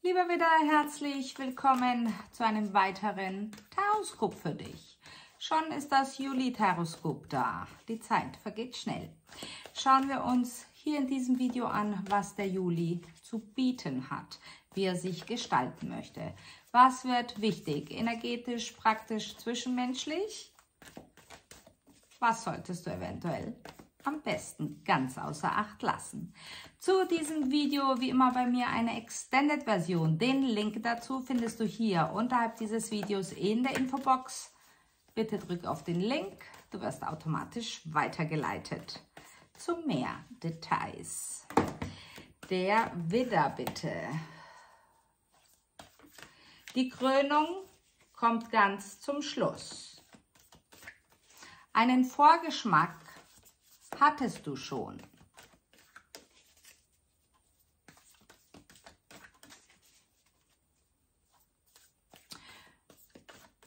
Lieber Widder, herzlich willkommen zu einem weiteren Taroskop für dich. Schon ist das Juli-Taroskop da. Die Zeit vergeht schnell. Schauen wir uns hier in diesem Video an, was der Juli zu bieten hat, wie er sich gestalten möchte. Was wird wichtig? Energetisch, praktisch, zwischenmenschlich? Was solltest du eventuell am besten ganz außer Acht lassen? Zu diesem Video wie immer bei mir eine Extended-Version. Den Link dazu findest du hier unterhalb dieses Videos in der Infobox. Bitte drück auf den Link, du wirst automatisch weitergeleitet zu mehr Details. Der Widder bitte. Die Krönung kommt ganz zum Schluss. Einen Vorgeschmack hattest du schon.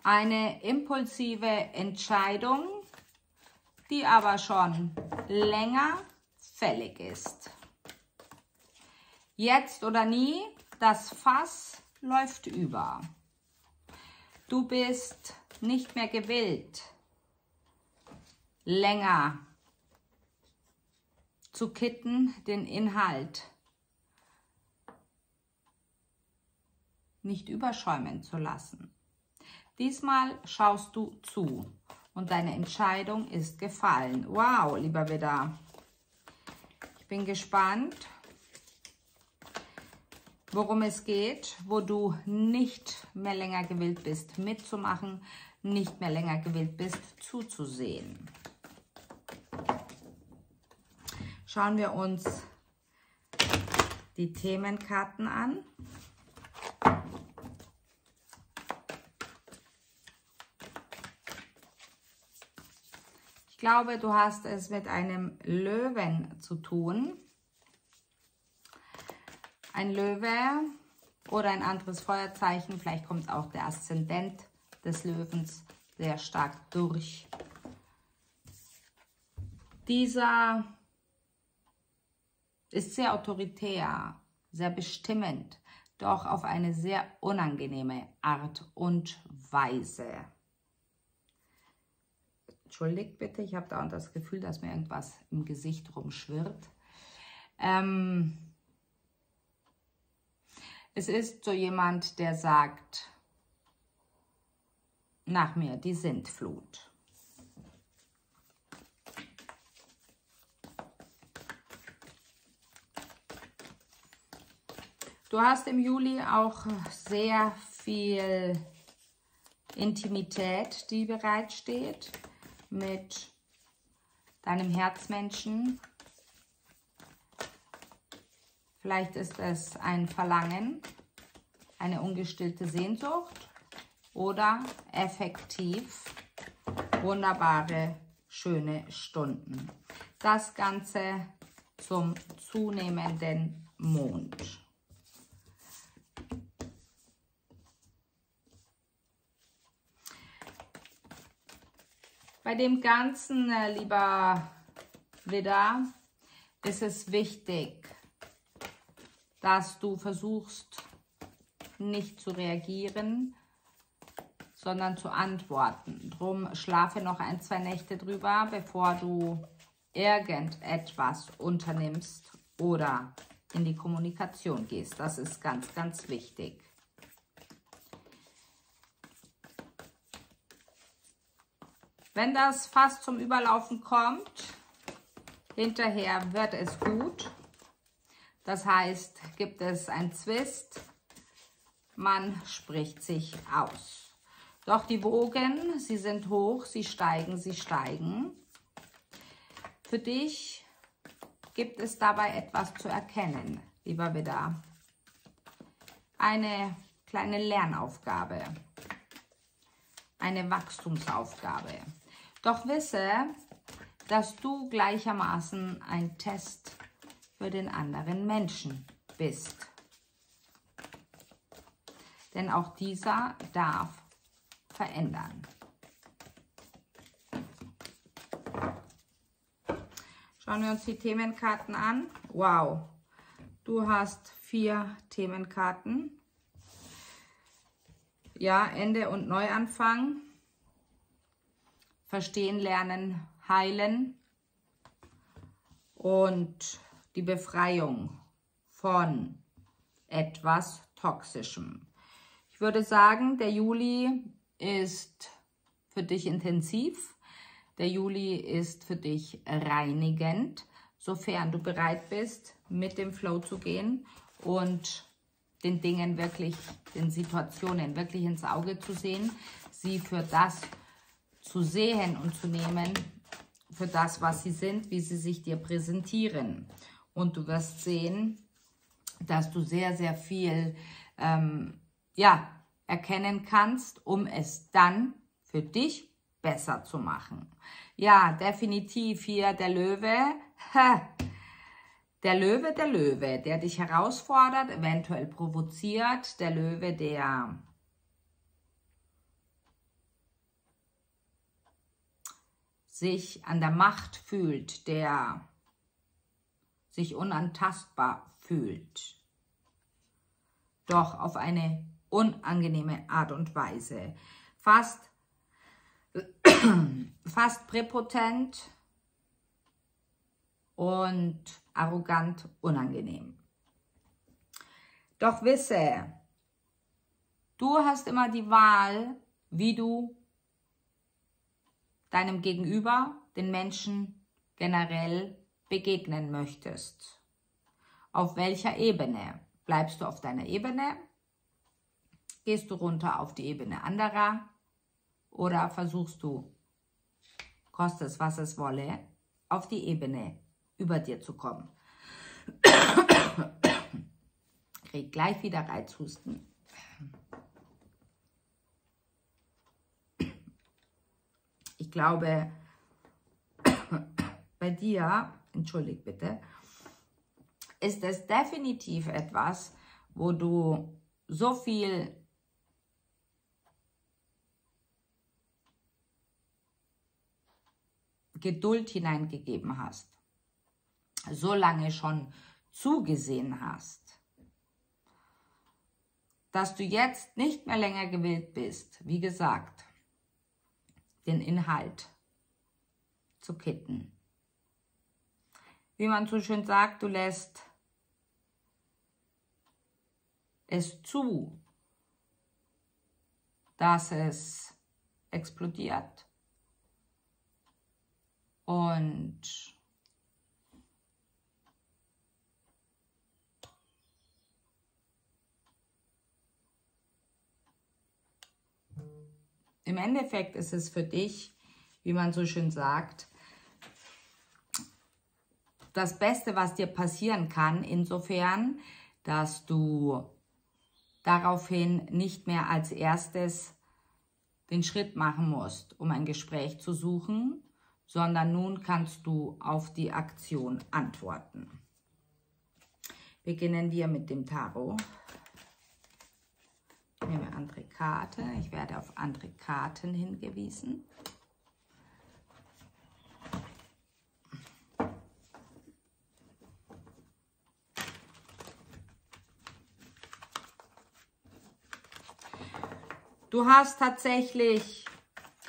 Eine impulsive Entscheidung, die aber schon länger fällig ist. Jetzt oder nie, das Fass läuft über. Du bist nicht mehr gewillt, länger zu kitten, den Inhalt nicht überschäumen zu lassen. Diesmal schaust du zu und deine Entscheidung ist gefallen. Wow, lieber Widder. Ich bin gespannt, worum es geht, wo du nicht mehr länger gewillt bist, mitzumachen, nicht mehr länger gewillt bist, zuzusehen. Schauen wir uns die Themenkarten an. Ich glaube, du hast es mit einem Löwen zu tun. Ein Löwe oder ein anderes Feuerzeichen, vielleicht kommt auch der Aszendent des Löwens sehr stark durch. Dieser ist sehr autoritär, sehr bestimmend, doch auf eine sehr unangenehme Art und Weise. Entschuldigt bitte, ich habe da das Gefühl, dass mir irgendwas im Gesicht rumschwirrt. Es ist so jemand, der sagt, nach mir die Sintflut. Du hast im Juli auch sehr viel Intimität, die bereitsteht mit deinem Herzmenschen. Vielleicht ist es ein Verlangen, eine ungestillte Sehnsucht oder effektiv wunderbare, schöne Stunden. Das Ganze zum zunehmenden Mond. Bei dem Ganzen, lieber Widder, ist es wichtig, dass du versuchst, nicht zu reagieren, sondern zu antworten. Drum schlafe noch 1-2 Nächte drüber, bevor du irgendetwas unternimmst oder in die Kommunikation gehst. Das ist ganz, ganz wichtig. Wenn das Fass zum Überlaufen kommt, hinterher wird es gut. Das heißt, gibt es einen Zwist, man spricht sich aus. Doch die Wogen, sie sind hoch, sie steigen, sie steigen. Für dich gibt es dabei etwas zu erkennen, lieber Widder. Eine kleine Lernaufgabe, eine Wachstumsaufgabe. Doch wisse, dass du gleichermaßen ein Test für den anderen Menschen bist. Denn auch dieser darf verändern. Schauen wir uns die Themenkarten an. Wow, du hast 4 Themenkarten ja, Ende und Neuanfang. Verstehen, lernen, heilen. Und die Befreiung von etwas Toxischem. Ich würde sagen, der Juli ist für dich intensiv. Der Juli ist für dich reinigend, sofern du bereit bist, mit dem Flow zu gehen und den Dingen wirklich, den Situationen wirklich ins Auge zu sehen, sie für das zu sehen und zu nehmen, für das, was sie sind, wie sie sich dir präsentieren. Und du wirst sehen, dass du sehr, sehr viel erkennen kannst, um es dann für dich besser zu machen. Ja, definitiv hier der Löwe. Der Löwe, der dich herausfordert, eventuell provoziert. Der Löwe, der sich an der Macht fühlt, der sich unantastbar fühlt. Doch auf eine unangenehme Art und Weise. Fast präpotent und arrogant unangenehm. Doch wisse, du hast immer die Wahl, wie du deinem Gegenüber, den Menschen generell begegnen möchtest. Auf welcher Ebene? Bleibst du auf deiner Ebene? Gehst du runter auf die Ebene anderer? Oder versuchst du, koste es was es wolle, auf die Ebene über dir zu kommen? Krieg gleich wieder Reizhusten. Ich glaube, bei dir, entschuldigt bitte, ist es definitiv etwas, wo du so viel Geduld hineingegeben hast, so lange schon zugesehen hast, dass du jetzt nicht mehr länger gewillt bist, wie gesagt, den Inhalt zu kitten. Wie man so schön sagt, du lässt es zu, dass es explodiert und im Endeffekt ist es für dich, wie man so schön sagt, das Beste, was dir passieren kann, insofern, dass du daraufhin nicht mehr als erstes den Schritt machen musst, um ein Gespräch zu suchen, sondern nun kannst du auf die Aktion antworten. Beginnen wir mit dem Tarot. Ich nehme andere Karte. Ich werde auf andere Karten hingewiesen. Du hast tatsächlich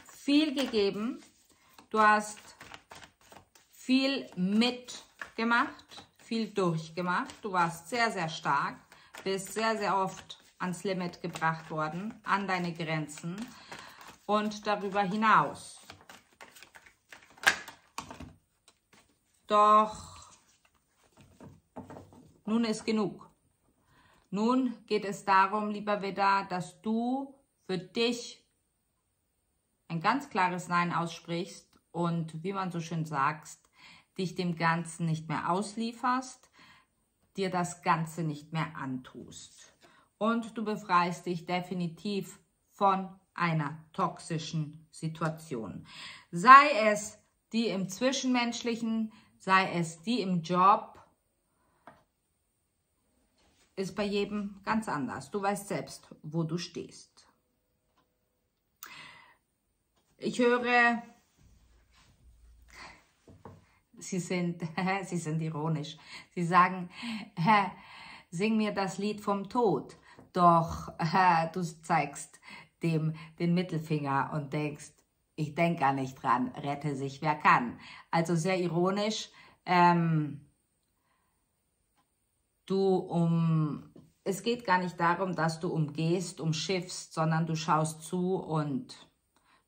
viel gegeben. Du hast viel mitgemacht, viel durchgemacht. Du warst sehr, sehr stark, bist sehr, sehr oft ans Limit gebracht worden, an deine Grenzen und darüber hinaus. Doch nun ist genug. Nun geht es darum, lieber Widder, dass du für dich ein ganz klares Nein aussprichst und, wie man so schön sagt, dich dem Ganzen nicht mehr auslieferst, dir das Ganze nicht mehr antust. Und du befreist dich definitiv von einer toxischen Situation. Sei es die im Zwischenmenschlichen, sei es die im Job, ist bei jedem ganz anders. Du weißt selbst, wo du stehst. Ich höre, Sie sind ironisch. Sie sagen, sing mir das Lied vom Tod. doch du zeigst dem den Mittelfinger und denkst, ich denke gar nicht dran, rette sich wer kann. Also sehr ironisch. Es geht gar nicht darum, dass du umgehst, umschiffst, sondern du schaust zu und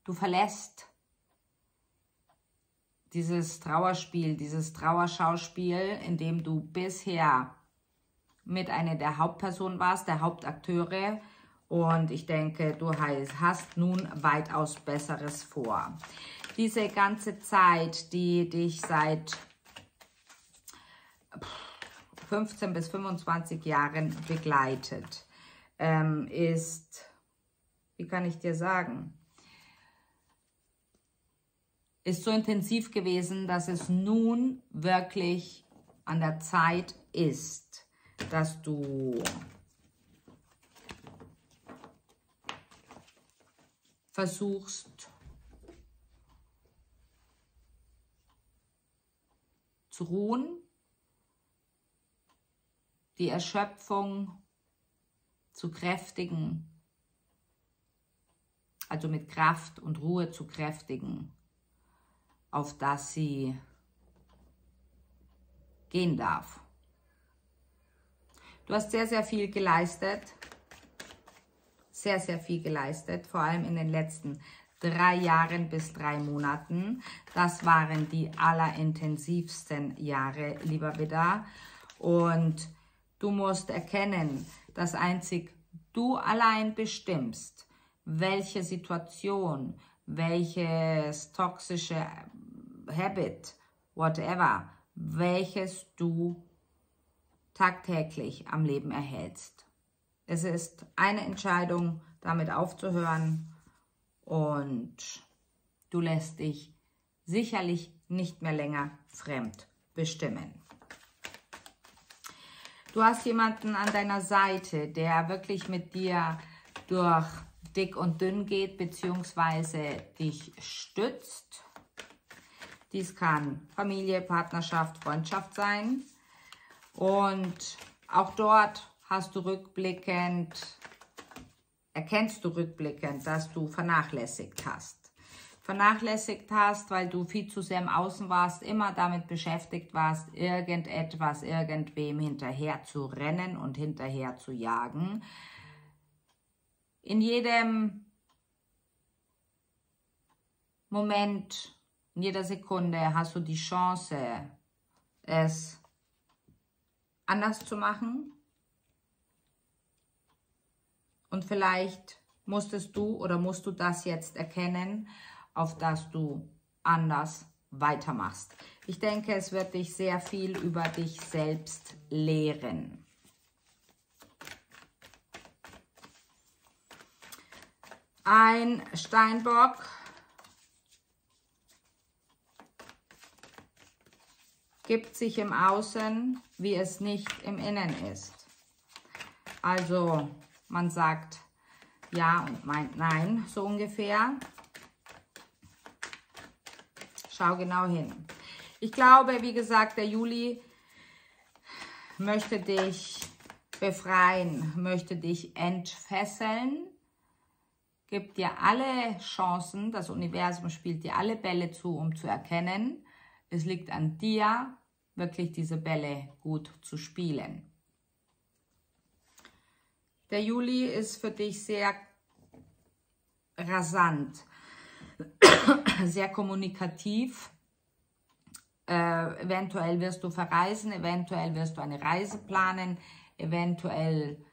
du verlässt dieses Trauerspiel, dieses Trauerschauspiel, in dem du bisher mit einer der Hauptpersonen warst, der Hauptakteure. Und ich denke, du hast nun weitaus Besseres vor. Diese ganze Zeit, die dich seit 15 bis 25 Jahren begleitet, ist, wie kann ich dir sagen, ist so intensiv gewesen, dass es nun wirklich an der Zeit ist, dass du versuchst zu ruhen, die Erschöpfung zu kräftigen, also mit Kraft und Ruhe zu kräftigen, auf dass sie gehen darf. Du hast sehr, sehr viel geleistet, sehr, sehr viel geleistet, vor allem in den letzten 3 Jahren bis 3 Monaten. Das waren die allerintensivsten Jahre, lieber Widder. Und du musst erkennen, dass einzig du allein bestimmst, welche Situation, welches toxische Habit, whatever, welches du tagtäglich am Leben erhältst. Es ist eine Entscheidung, damit aufzuhören, und du lässt dich sicherlich nicht mehr länger fremd bestimmen. Du hast jemanden an deiner Seite, der wirklich mit dir durch dick und dünn geht, beziehungsweise dich stützt. Dies kann Familie, Partnerschaft, Freundschaft sein. Und auch dort erkennst du rückblickend, dass du vernachlässigt hast. Vernachlässigt hast, weil du viel zu sehr im Außen warst, immer damit beschäftigt warst, irgendetwas, irgendwem hinterher zu rennen und hinterher zu jagen. In jedem Moment, in jeder Sekunde hast du die Chance, es anders zu machen. Und vielleicht musst du das jetzt erkennen, auf das du anders weitermachst. Ich denke, es wird dich sehr viel über dich selbst lehren. Ein Steinbock gibt sich im Außen, wie es nicht im Innen ist. Also man sagt ja und meint nein, so ungefähr. Schau genau hin. Ich glaube, wie gesagt, der Juli möchte dich befreien, möchte dich entfesseln, gibt dir alle Chancen, das Universum spielt dir alle Bälle zu, um zu erkennen, es liegt an dir, wirklich diese Bälle gut zu spielen. Der Juli ist für dich sehr rasant, sehr kommunikativ. Eventuell wirst du verreisen, eventuell wirst du eine Reise planen, eventuell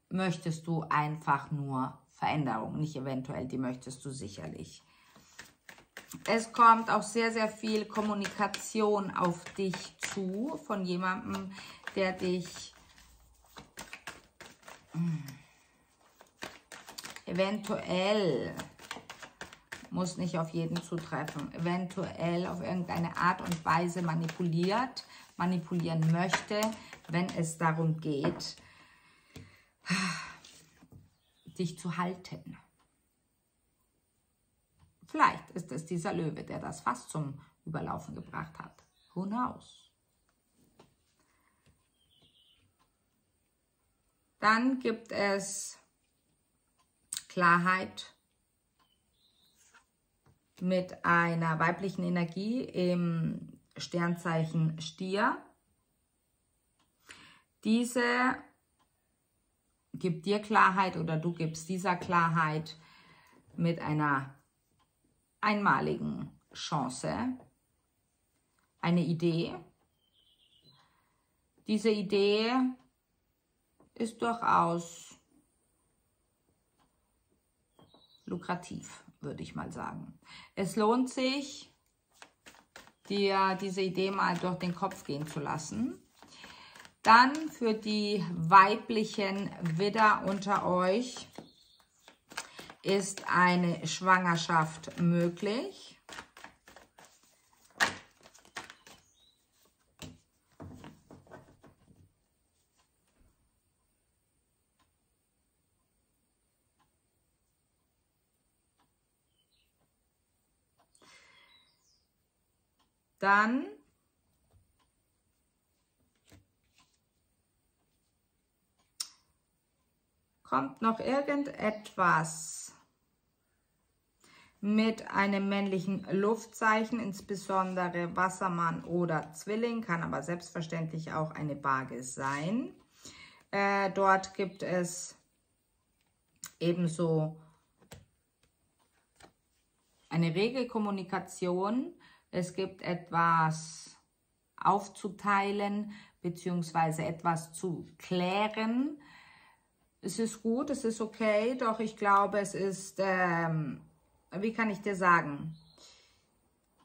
möchtest du einfach nur Veränderung, nicht eventuell, die möchtest du sicherlich. Es kommt auch sehr, sehr viel Kommunikation auf dich zu, von jemandem, der dich eventuell, muss nicht auf jeden zutreffen, eventuell auf irgendeine Art und Weise manipulieren möchte, wenn es darum geht, dich zu halten. Vielleicht ist es dieser Löwe, der das fast zum Überlaufen gebracht hat. Who knows? Dann gibt es Klarheit mit einer weiblichen Energie im Sternzeichen Stier. Diese gibt dir Klarheit oder du gibst dieser Klarheit mit einer einmaligen Chance, eine Idee. Diese Idee ist durchaus lukrativ, würde ich mal sagen. Es lohnt sich, dir diese Idee mal durch den Kopf gehen zu lassen. Dann für die weiblichen Widder unter euch ist eine Schwangerschaft möglich. Dann kommt noch irgendetwas mit einem männlichen Luftzeichen, insbesondere Wassermann oder Zwilling, kann aber selbstverständlich auch eine Waage sein. Dort gibt es ebenso eine rege Kommunikation. Es gibt etwas aufzuteilen bzw. etwas zu klären. Es ist gut, es ist okay, doch ich glaube, es ist, wie kann ich dir sagen,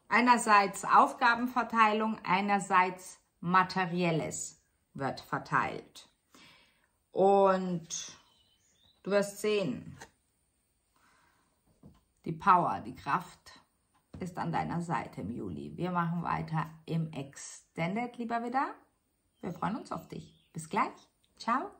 einerseits Aufgabenverteilung, einerseits Materielles wird verteilt. Und du wirst sehen, die Power, die Kraft ist an deiner Seite im Juli. Wir machen weiter im Extended, lieber Widder. Wir freuen uns auf dich. Bis gleich. Ciao.